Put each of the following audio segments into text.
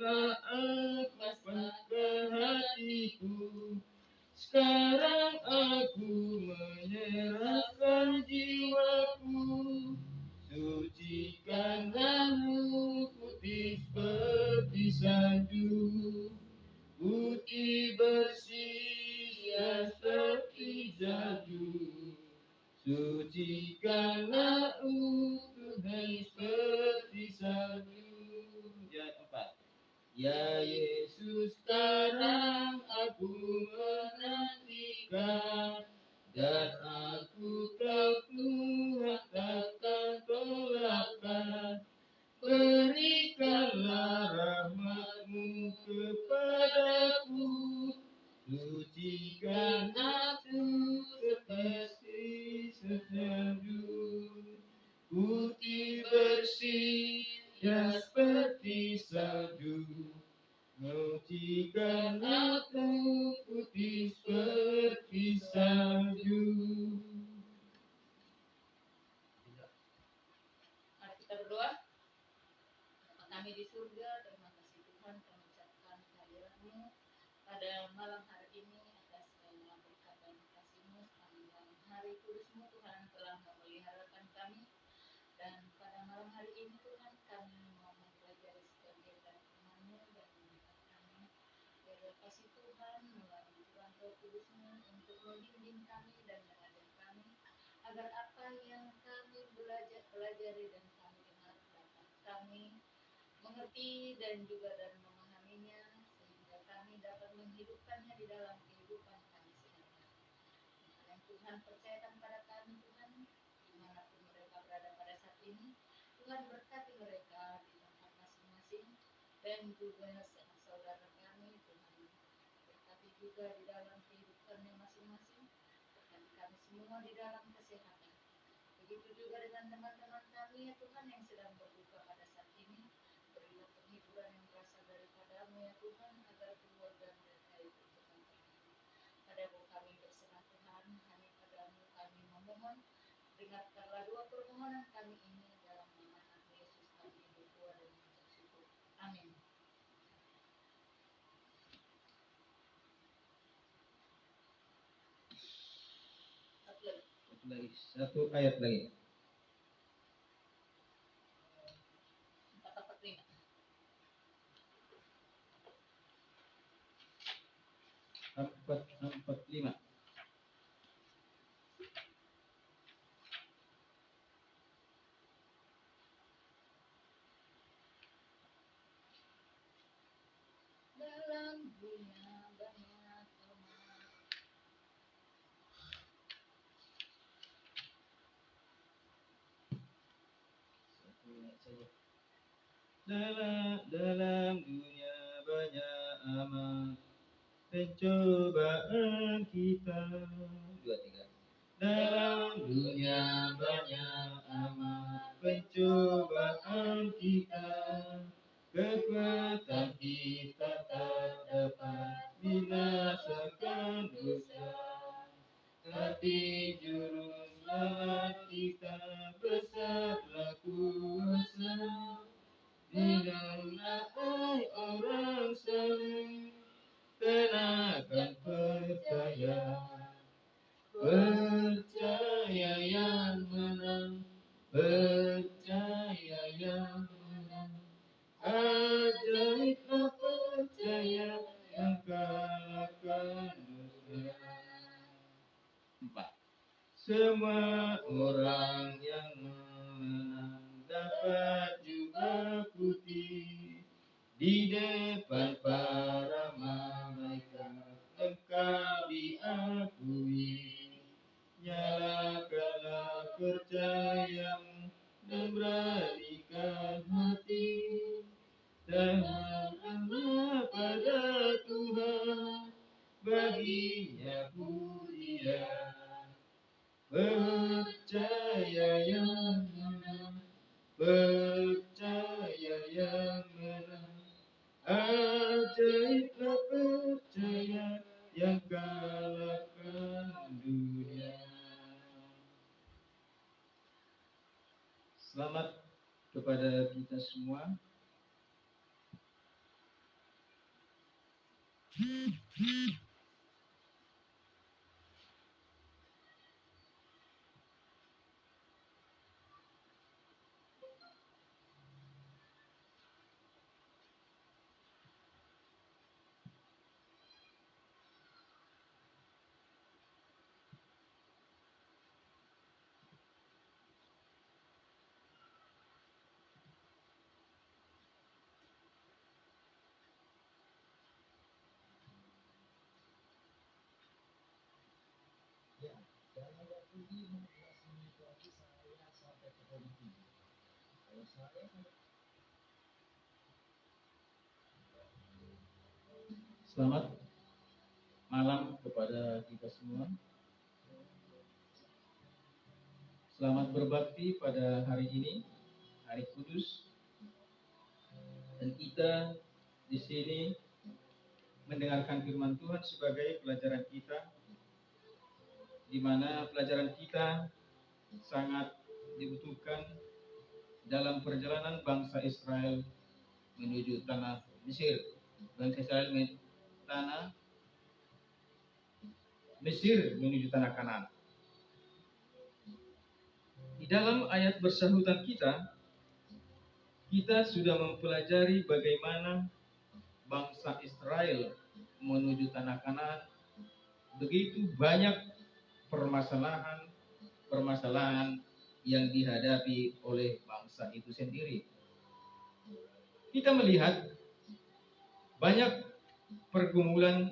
telah pasrahkan hatiku. Sekarang aku menyerahkan jiwaku. Sucikanlah putih seperti salju, putih bersih seperti salju. Sucikanlah Tuhan seperti salju. Ayat 4. Ya Yesus, sekarang aku menantikan, dan aku tak Tuhan takkan tolakkan. Berikanlah rahmat-Mu kepadaku, sucikan aku seperti salju, putih bersih seperti salju. Sucikan aku putih seperti salju. Mari kita berdoa. Bapa kami di surga, terima kasih Tuhan kami ucapkan kehadiran-Mu pada malam hari ini atas segala berkat dan kasih-Mu sepanjang hari kudus-Mu Tuhan telah memeliharakan kami. Dan pada malam hari ini Tuhan kami mau mempelajari sebagian firman-Mu dan memberkati kami. Biarlah kasih Tuhan melalui Tuhan Roh Kudus-Mu untuk membimbing kami dan mengajar kami, agar apa yang kami pelajari dan kami dengar dapat kami mengerti dan juga dan memahaminya, sehingga kami dapat menghidupkannya di dalam kehidupan kami sehari-hari. Yang Tuhan percayakan pada kami Tuhan, dimanapun mereka berada pada saat ini, Tuhan berkati mereka di tempat masing-masing, dan juga saudara kami Tuhan berkati juga di dalam kehidupannya masing-masing, berkati kami semua di dalam kesehatan. Begitu juga dengan teman-teman kami ya Tuhan yang sedang berduka pada saat ini, berilah penghiburan yang berasal daripada-Mu ya Tuhan, agar keluarga mereka itu Tuhan terhibur. Padamu kami berserah Tuhan, hanya padamu kami memohon, dengarkanlah doa permohonan kami ini dalam nama Tuhan Yesus kami berdoa dan mengucap syukur. Amin. Satu ayat lagi. 445. Empat lima. Dalam dunia banyak kelemahan. Dalam dunia banyak amat pencobaan kita. 2, 3. Dalam dunia banyak amat pencobaan kita, kekuatan kita tak dapat binasakan dosa, tapi juru selamat kita besarlah kuasa. Janganlah orang saling kenakan percaya, percaya yang menang, percaya yang menang. Ajaiblah percaya yang kalahkan dosa. 4. Semua orang yang menang dapat juga putih di depan para malaikat, engkau diakui. Nyalakanlah percayamu dan beranikan hati, dan haraplah pada Tuhan, baginya pujian. Percaya yang menang, percaya yang menang. Ajaiblah percaya yang kalahkan dunia. Selamat kepada kita semua. Selamat malam kepada kita semua. Selamat berbakti pada hari ini, hari kudus. Dan kita di sini mendengarkan firman Tuhan sebagai pelajaran kita, di mana pelajaran kita sangat dibutuhkan dalam perjalanan bangsa Israel menuju tanah Mesir. Bangsa Israel tanah Mesir menuju tanah Kanaan. Di dalam ayat bersahutan kita sudah mempelajari bagaimana bangsa Israel menuju tanah Kanaan. Begitu banyak permasalahan yang dihadapi oleh bangsa itu sendiri. Kita melihat banyak pergumulan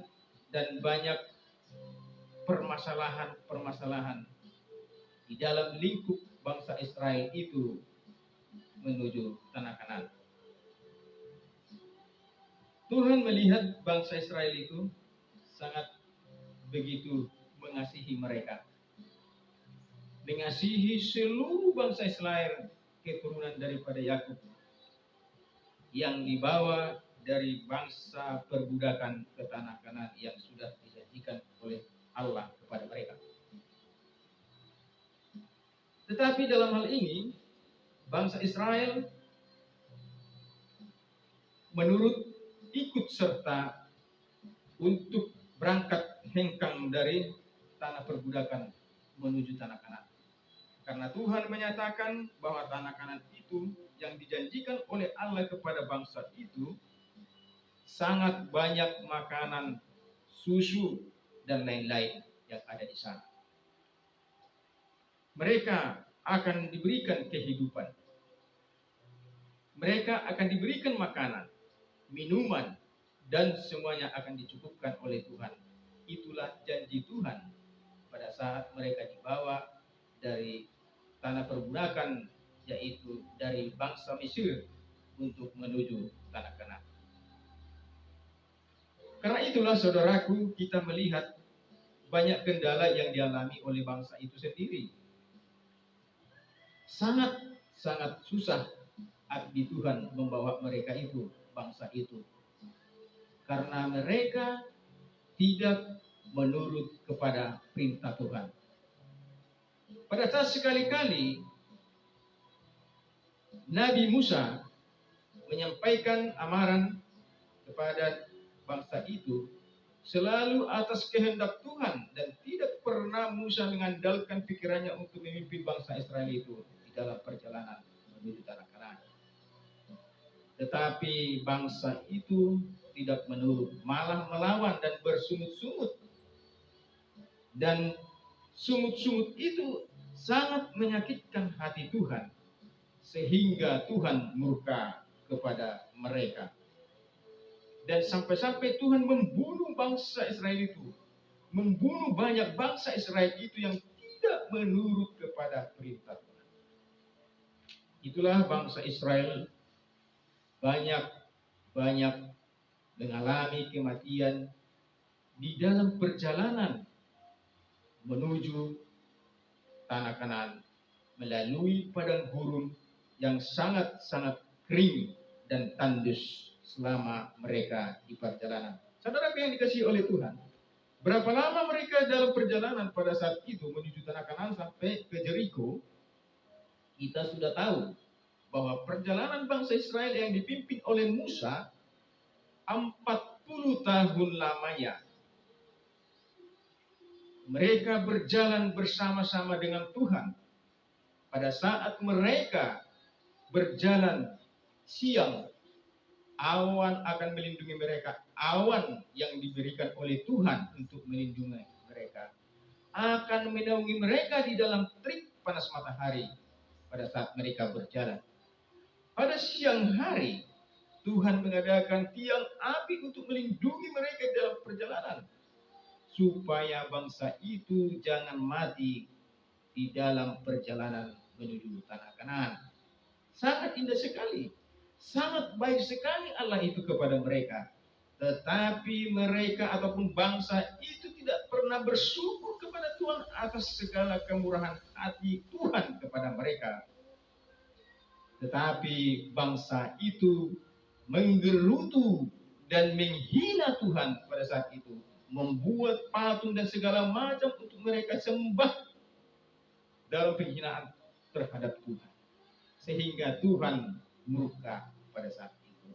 dan banyak permasalahan di dalam lingkup bangsa Israel itu menuju tanah Kanaan. Tuhan melihat bangsa Israel itu sangat begitu mengasihi mereka. Mengasihi seluruh bangsa Israel, keturunan daripada Yakub, yang dibawa dari bangsa perbudakan ke tanah Kanaan yang sudah dijanjikan oleh Allah kepada mereka. Tetapi dalam hal ini, bangsa Israel menurut ikut serta untuk berangkat hengkang dari tanah perbudakan menuju tanah Kanaan. Karena Tuhan menyatakan bahwa tanah Kanaan itu yang dijanjikan oleh Allah kepada bangsa itu sangat banyak makanan, susu, dan lain-lain yang ada di sana. Mereka akan diberikan kehidupan. Mereka akan diberikan makanan, minuman, dan semuanya akan dicukupkan oleh Tuhan. Itulah janji Tuhan pada saat mereka dibawa dari tanah perbudakan, yaitu dari bangsa Mesir untuk menuju tanah Kanaan. Karena itulah saudaraku, kita melihat banyak kendala yang dialami oleh bangsa itu sendiri. Sangat susah abdi Tuhan membawa mereka itu, bangsa itu. Karena mereka tidak menurut kepada perintah Tuhan. Pada saat sekali-kali Nabi Musa menyampaikan amaran kepada bangsa itu selalu atas kehendak Tuhan, dan tidak pernah Musa mengandalkan pikirannya untuk memimpin bangsa Israel itu di dalam perjalanan menuju tanah Kanaan. Tetapi bangsa itu tidak menurut, malah melawan dan bersungut-sungut. Dan sungut-sungut itu sangat menyakitkan hati Tuhan, sehingga Tuhan murka kepada mereka. Dan sampai-sampai Tuhan membunuh bangsa Israel itu, membunuh banyak bangsa Israel itu yang tidak menurut kepada perintah Tuhan. Itulah bangsa Israel banyak mengalami kematian di dalam perjalanan menuju tanah Kanaan melalui padang gurun yang sangat kering dan tandus selama mereka di perjalanan. Saudara yang dikasihi oleh Tuhan, berapa lama mereka dalam perjalanan pada saat itu menuju tanah Kanaan sampai ke Jericho? Kita sudah tahu bahwa perjalanan bangsa Israel yang dipimpin oleh Musa 40 tahun lamanya mereka berjalan bersama-sama dengan Tuhan. Pada saat mereka berjalan siang, awan akan melindungi mereka. Awan yang diberikan oleh Tuhan untuk melindungi mereka akan menaungi mereka di dalam terik panas matahari pada saat mereka berjalan. Pada siang hari, Tuhan mengadakan tiang api untuk melindungi mereka dalam perjalanan, supaya bangsa itu jangan mati di dalam perjalanan menuju tanah Kanaan. Sangat indah sekali, sangat baik sekali Allah itu kepada mereka. Tetapi mereka ataupun bangsa itu tidak pernah bersyukur kepada Tuhan atas segala kemurahan hati Tuhan kepada mereka. Tetapi bangsa itu menggerutu dan menghina Tuhan pada saat itu, membuat patung dan segala macam untuk mereka sembah dalam penghinaan terhadap Tuhan, sehingga Tuhan murka pada saat itu.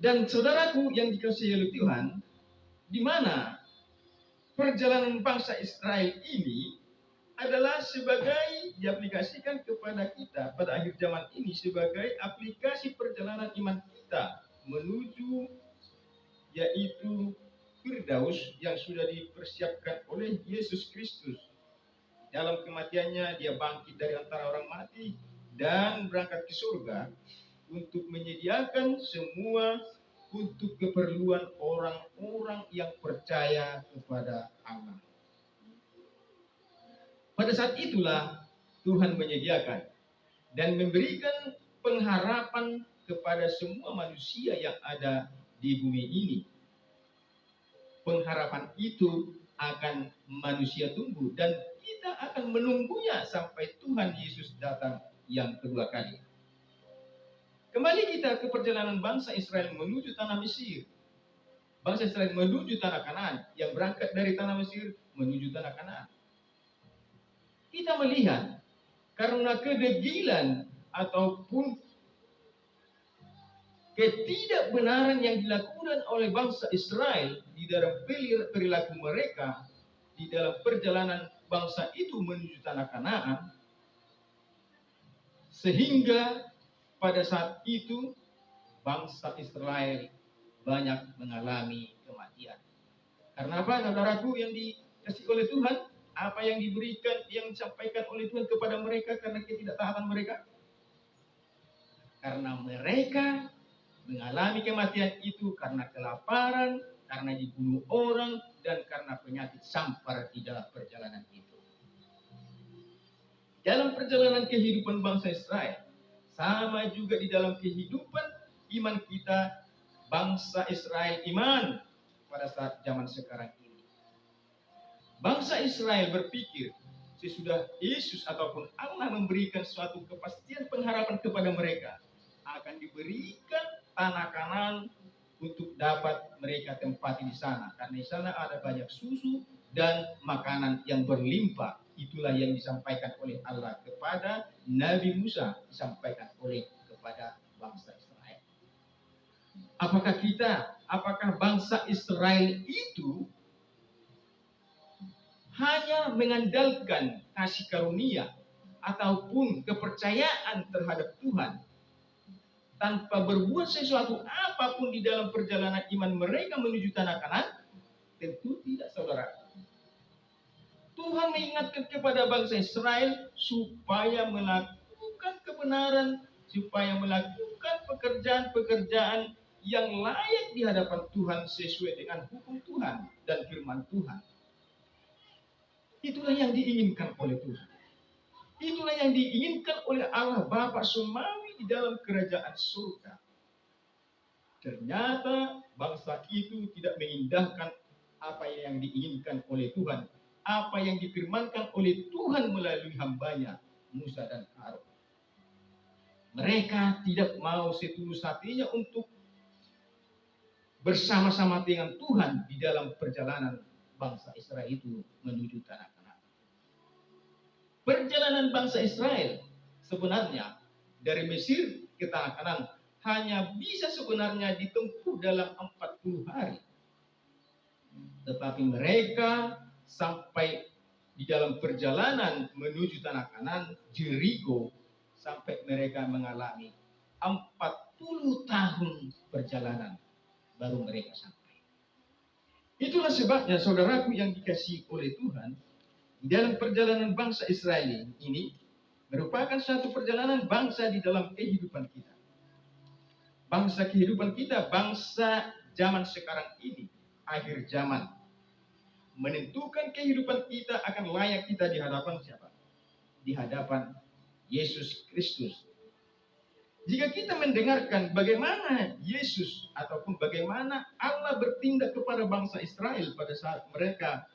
Dan saudaraku yang dikasihi oleh Tuhan, di mana perjalanan bangsa Israel ini adalah sebagai diaplikasikan kepada kita pada akhir zaman ini sebagai aplikasi perjalanan iman kita menuju yaitu Firdaus yang sudah dipersiapkan oleh Yesus Kristus. Dalam kematiannya dia bangkit dari antara orang mati dan berangkat ke surga untuk menyediakan semua untuk keperluan orang-orang yang percaya kepada Allah. Pada saat itulah Tuhan menyediakan dan memberikan pengharapan kepada semua manusia yang ada di bumi ini. Pengharapan itu akan manusia tunggu dan kita akan menunggunya sampai Tuhan Yesus datang yang kedua kali. Kembali kita ke perjalanan bangsa Israel menuju tanah Mesir. Bangsa Israel menuju tanah Kanaan, yang berangkat dari tanah Mesir menuju tanah Kanaan. Kita melihat karena kedegilan ataupun ketidakbenaran yang dilakukan oleh bangsa Israel di dalam perilaku mereka di dalam perjalanan bangsa itu menuju tanah Kanaan, sehingga pada saat itu bangsa Israel banyak mengalami kematian. Karena apa, saudaraku yang dikasihi oleh Tuhan? Apa yang diberikan, yang disampaikan oleh Tuhan kepada mereka karena ketidaktaatan mereka? Karena mereka mengalami kematian itu karena kelaparan, karena dibunuh orang, dan karena penyakit sampar di dalam perjalanan itu. Dalam perjalanan kehidupan bangsa Israel, sama juga di dalam kehidupan iman kita, bangsa Israel iman pada saat zaman sekarang ini. Bangsa Israel berpikir sesudah Yesus ataupun Allah memberikan suatu kepastian pengharapan kepada mereka, akan diberikan tanah Kanaan untuk dapat mereka tempati di sana. Karena di sana ada banyak susu dan makanan yang berlimpah. Itulah yang disampaikan oleh Allah kepada Nabi Musa, disampaikan oleh kepada bangsa Israel. Apakah bangsa Israel itu hanya mengandalkan kasih karunia ataupun kepercayaan terhadap Tuhan tanpa berbuat sesuatu apapun di dalam perjalanan iman mereka menuju tanah Kanaan? Tentu tidak, saudara. Tuhan mengingatkan kepada bangsa Israel supaya melakukan kebenaran, supaya melakukan pekerjaan-pekerjaan yang layak di hadapan Tuhan sesuai dengan hukum Tuhan dan firman Tuhan. Itulah yang diinginkan oleh Tuhan. Itulah yang diinginkan oleh Allah Bapa Surgawi di dalam kerajaan surga. Ternyata bangsa itu tidak mengindahkan apa yang diinginkan oleh Tuhan, apa yang difirmankan oleh Tuhan melalui hambanya Musa dan Harun. Mereka tidak mau setulus hatinya untuk bersama-sama dengan Tuhan di dalam perjalanan bangsa Israel itu menuju tanah Kanaan. Perjalanan bangsa Israel sebenarnya dari Mesir ke tanah Kanaan hanya bisa sebenarnya ditempuh dalam 40 hari. Tetapi mereka sampai di dalam perjalanan menuju tanah Kanan, Jericho, sampai mereka mengalami 40 tahun perjalanan baru mereka sampai. Itulah sebabnya saudaraku yang dikasihi oleh Tuhan, di dalam perjalanan bangsa Israel ini merupakan satu perjalanan bangsa di dalam kehidupan kita. Bangsa kehidupan kita, bangsa zaman sekarang ini, akhir zaman, menentukan kehidupan kita akan layak kita di hadapan siapa? Di hadapan Yesus Kristus. Jika kita mendengarkan bagaimana Yesus ataupun bagaimana Allah bertindak kepada bangsa Israel pada saat mereka,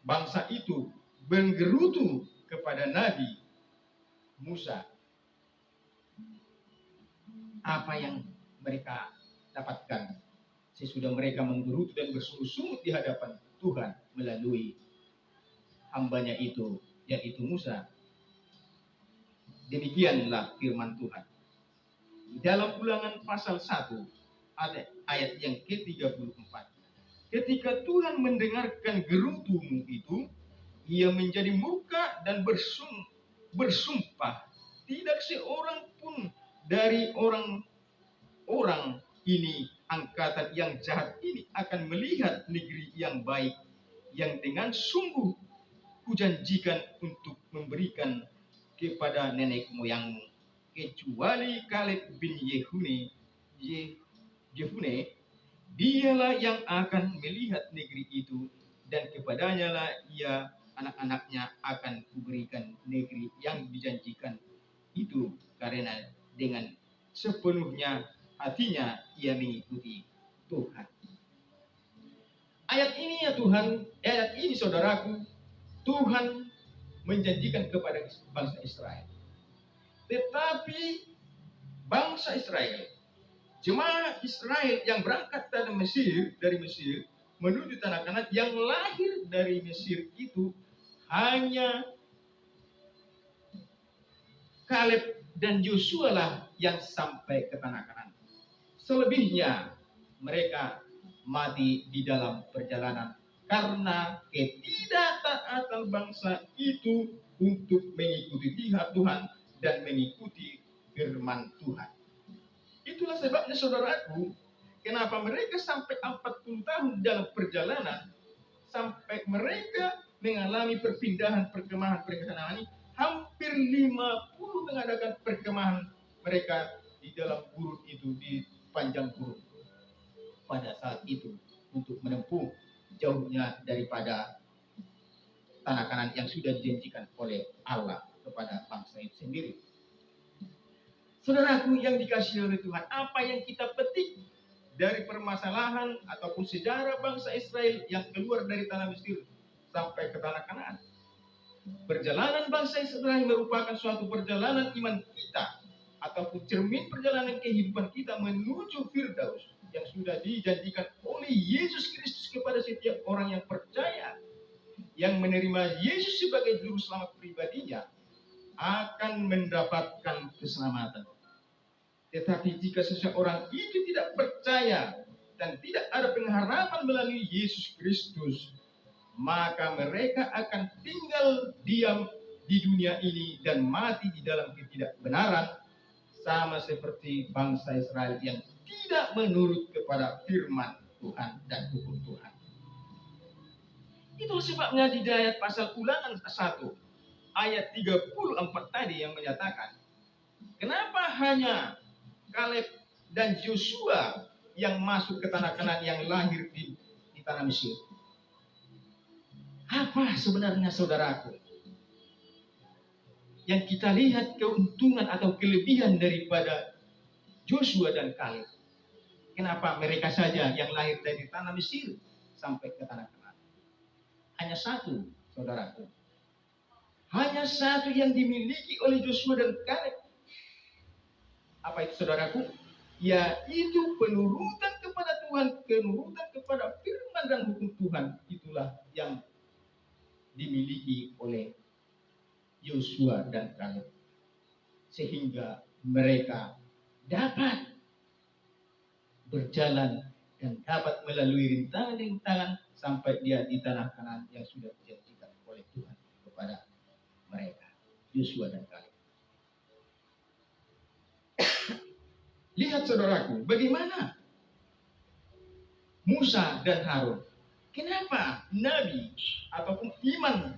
bangsa itu menggerutu kepada Nabi Musa, apa yang mereka dapatkan sesudah mereka menggerutu dan bersungut-sungut di hadapan Tuhan melalui hambanya itu, yaitu Musa. Demikianlah firman Tuhan. Di dalam Ulangan pasal 1 ayat yang ke-34. Ketika Tuhan mendengarkan gerutumu itu, ia menjadi murka dan bersumpah, tidak seorang pun dari orang ini, angkatan yang jahat ini, akan melihat negeri yang baik yang dengan sungguh kujanjikan untuk memberikan kepada nenek moyangmu, kecuali Kaleb bin Yefune, dialah yang akan melihat negeri itu, dan kepadanya lah ia anak-anaknya akan kuberikan negeri yang dijanjikan itu, karena dengan sepenuhnya hatinya ia mengikuti Tuhan. Ayat ini ya Tuhan, ayat ini saudaraku, Tuhan menjanjikan kepada bangsa Israel. Tetapi bangsa Israel, jemaah Israel yang berangkat dari Mesir menuju tanah Kanan, yang lahir dari Mesir itu hanya Kaleb dan Yosua lah yang sampai ke tanah Kanan. Selebihnya mereka mati di dalam perjalanan karena ketidaktaatan bangsa itu untuk mengikuti Tuhan dan mengikuti firman Tuhan. Itulah sebabnya saudaraku, kenapa mereka sampai 40 tahun dalam perjalanan, sampai mereka mengalami perkemahan ini, hampir 50 mengadakan perkemahan mereka di dalam gurun itu, di panjang gurun pada saat itu, untuk menempuh jauhnya daripada tanah Kanan yang sudah dijanjikan oleh Allah kepada bangsa itu sendiri. Saudaraku yang dikasihi oleh Tuhan, apa yang kita petik dari permasalahan ataupun sejarah bangsa Israel yang keluar dari tanah Mesir sampai ke tanah Kanaan? Perjalanan bangsa Israel merupakan suatu perjalanan iman kita ataupun cermin perjalanan kehidupan kita menuju Firdaus yang sudah dijanjikan oleh Yesus Kristus kepada setiap orang yang percaya, yang menerima Yesus sebagai juru selamat pribadinya, akan mendapatkan keselamatan. Tetapi jika seseorang itu tidak percaya dan tidak ada pengharapan melalui Yesus Kristus, maka mereka akan tinggal diam di dunia ini dan mati di dalam ketidakbenaran, sama seperti bangsa Israel yang tidak menurut kepada firman Tuhan dan hukum Tuhan. Itulah sebabnya di ayat pasal Ulangan 1 ayat 34 tadi yang menyatakan, kenapa hanya Kaleb dan Yosua yang masuk ke tanah Kanaan yang lahir di tanah Mesir? Apa sebenarnya saudaraku yang kita lihat keuntungan atau kelebihan daripada Yosua dan Kaleb? Kenapa mereka saja yang lahir dari tanah Mesir sampai ke tanah Kanaan? Hanya satu, saudaraku. Hanya satu yang dimiliki oleh Yosua dan Kaleb. Apa itu saudaraku? Yaitu penurutan kepada Tuhan, penurutan kepada firman dan hukum Tuhan. Itulah yang dimiliki oleh Yosua dan Kaleb, sehingga mereka dapat berjalan dan dapat melalui rintangan-rintangan sampai dia di tanah Kanaan yang sudah dijanjikan oleh Tuhan kepada mereka, Yosua dan Kaleb. Lihat saudaraku, bagaimana Musa dan Harun. Kenapa nabi ataupun imam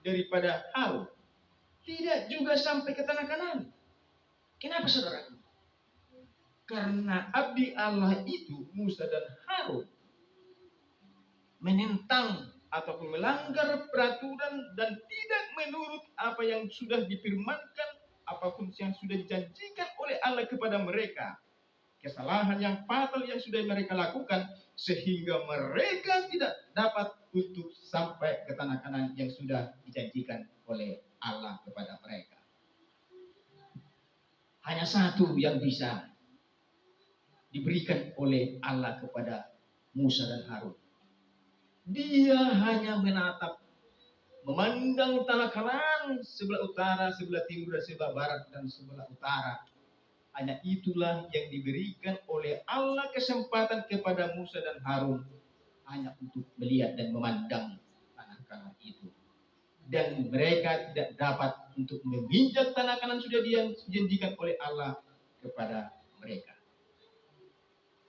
daripada Harun tidak juga sampai ke tanah Kanaan? Kenapa saudaraku? Karena abdi Allah itu, Musa dan Harun, menentang ataupun melanggar peraturan dan tidak menurut apa yang sudah difirmankan, apapun yang sudah dijanjikan oleh Allah kepada mereka. Kesalahan yang fatal yang sudah mereka lakukan, sehingga mereka tidak dapat untuk sampai ke tanah Kanaan yang sudah dijanjikan oleh Allah kepada mereka. Hanya satu yang bisa diberikan oleh Allah kepada Musa dan Harun. Dia hanya menatap, memandang tanah Kanaan sebelah utara, sebelah timur, dan sebelah barat, dan sebelah utara. Hanya itulah yang diberikan oleh Allah kesempatan kepada Musa dan Harun, hanya untuk melihat dan memandang tanah Kanaan itu. Dan mereka tidak dapat untuk menginjak tanah Kanaan sudah dijanjikan oleh Allah kepada mereka.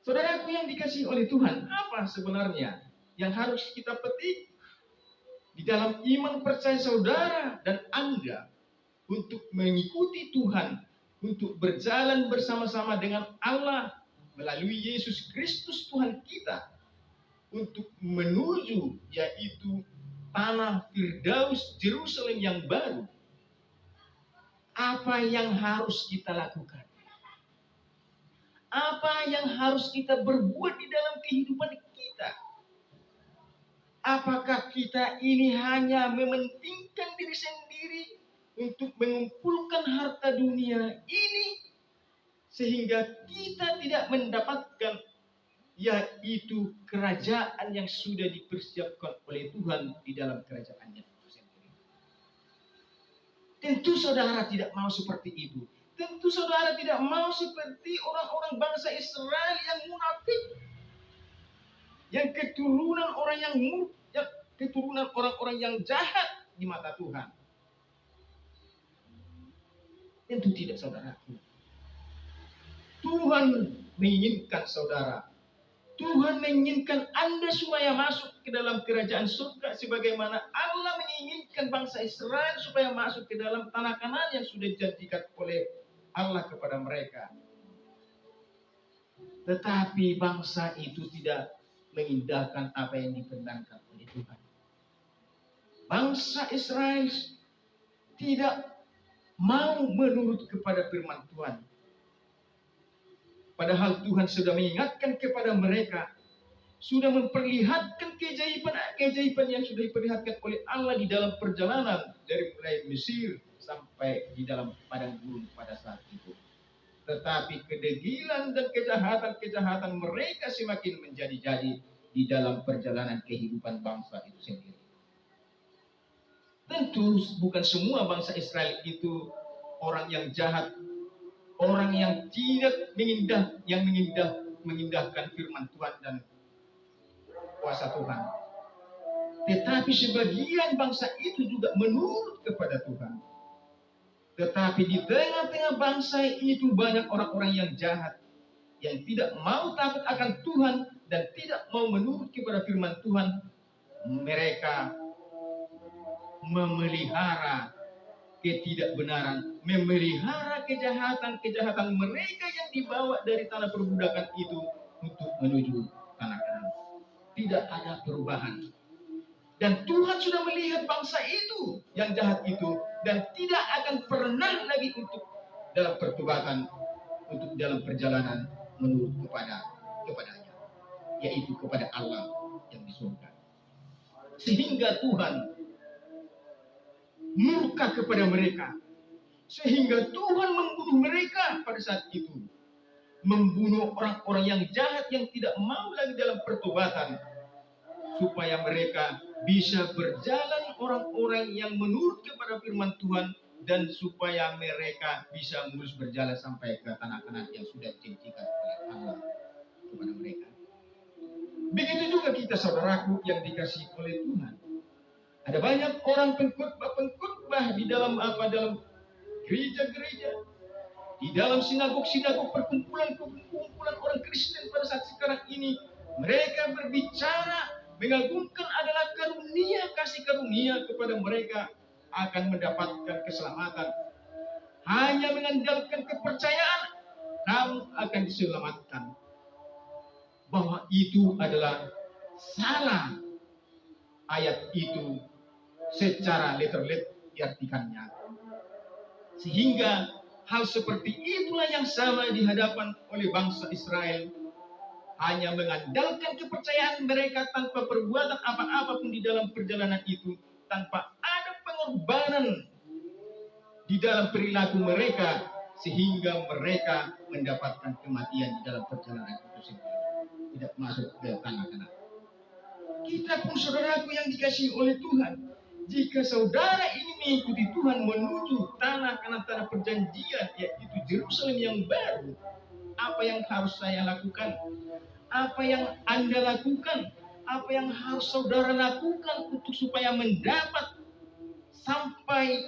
Saudaraku yang dikasihi oleh Tuhan, apa sebenarnya yang harus kita petik di dalam iman percaya saudara dan Anda untuk mengikuti Tuhan, untuk berjalan bersama-sama dengan Allah melalui Yesus Kristus Tuhan kita, untuk menuju yaitu tanah Firdaus Yerusalem yang baru? Apa yang harus kita lakukan? Apa yang harus kita berbuat di dalam kehidupan kita? Apakah kita ini hanya mementingkan diri sendiri untuk mengumpulkan harta dunia ini, sehingga kita tidak mendapatkan yaitu kerajaan yang sudah dipersiapkan oleh Tuhan di dalam kerajaannya itu sendiri? Tentu saudara tidak mau seperti itu. Tentu saudara tidak mau seperti orang-orang bangsa Israel yang munafik, yang keturunan orang-orang yang jahat di mata Tuhan. Tentu tidak saudaraku. Tuhan menginginkan saudara, Tuhan menginginkan Anda supaya masuk ke dalam kerajaan surga, sebagaimana Allah menginginkan bangsa Israel supaya masuk ke dalam tanah Kanaan yang sudah dijanjikan oleh Allah kepada mereka. Tetapi bangsa itu tidak mengindahkan apa yang dipendangkan oleh Tuhan. Bangsa Israel tidak mau menurut kepada firman Tuhan. Padahal Tuhan sudah mengingatkan kepada mereka, sudah memperlihatkan keajaiban yang sudah diperlihatkan oleh Allah di dalam perjalanan dari mulai Mesir sampai di dalam padang gurun pada saat itu. Tetapi kedegilan dan kejahatan mereka semakin menjadi-jadi di dalam perjalanan kehidupan bangsa itu sendiri. Tentu bukan semua bangsa Israel itu orang yang jahat, orang yang tidak mengindahkan firman Tuhan dan kuasa Tuhan. Tetapi sebagian bangsa itu juga menurut kepada Tuhan. Tetapi di tengah-tengah bangsa itu banyak orang-orang yang jahat, yang tidak mau takut akan Tuhan dan tidak mau menurut kepada firman Tuhan. Mereka memelihara ketidakbenaran, memelihara kejahatan mereka yang dibawa dari tanah perbudakan itu untuk menuju tanah Kanaan. Tidak ada perubahan. Dan Tuhan sudah melihat bangsa itu yang jahat itu, dan tidak akan pernah lagi untuk dalam pertobatan, untuk dalam perjalanan menurut kepadanya, yaitu kepada Allah yang di surga. Sehingga Tuhan murka kepada mereka, sehingga Tuhan membunuh mereka pada saat itu, membunuh orang-orang yang jahat yang tidak mau lagi dalam pertobatan, supaya mereka bisa berjalan orang-orang yang menurut kepada firman Tuhan, dan supaya mereka bisa mulus berjalan sampai ke tanah Kanaan yang sudah dijanjikan oleh Allah kepada mereka. Begitu juga kita, saudaraku yang dikasihi oleh Tuhan. Ada banyak orang pengkhotbah di dalam dalam gereja-gereja, di dalam sinagog-sinagog, perkumpulan orang Kristen pada saat sekarang ini. Mereka berbicara mengagungkan adalah kasih karunia kepada mereka akan mendapatkan keselamatan. Hanya mengandalkan kepercayaan kamu akan diselamatkan. Bahwa itu adalah salah. Ayat itu secara literal diartikannya. Sehingga hal seperti itulah yang sama dihadapan oleh bangsa Israel. Hanya mengandalkan kepercayaan mereka tanpa perbuatan apa-apa pun di dalam perjalanan itu. Tanpa ada pengorbanan di dalam perilaku mereka. Sehingga mereka mendapatkan kematian di dalam perjalanan itu sendiri. Tidak masuk ke tanah Kanaan. Kita pun, saudaraku yang dikasihi oleh Tuhan, jika saudara ini mengikuti Tuhan menuju tanah Kanaan, tanah perjanjian, yaitu Yerusalem yang baru, apa yang harus saya lakukan? Apa yang Anda lakukan? Apa yang harus saudara lakukan untuk supaya mendapat sampai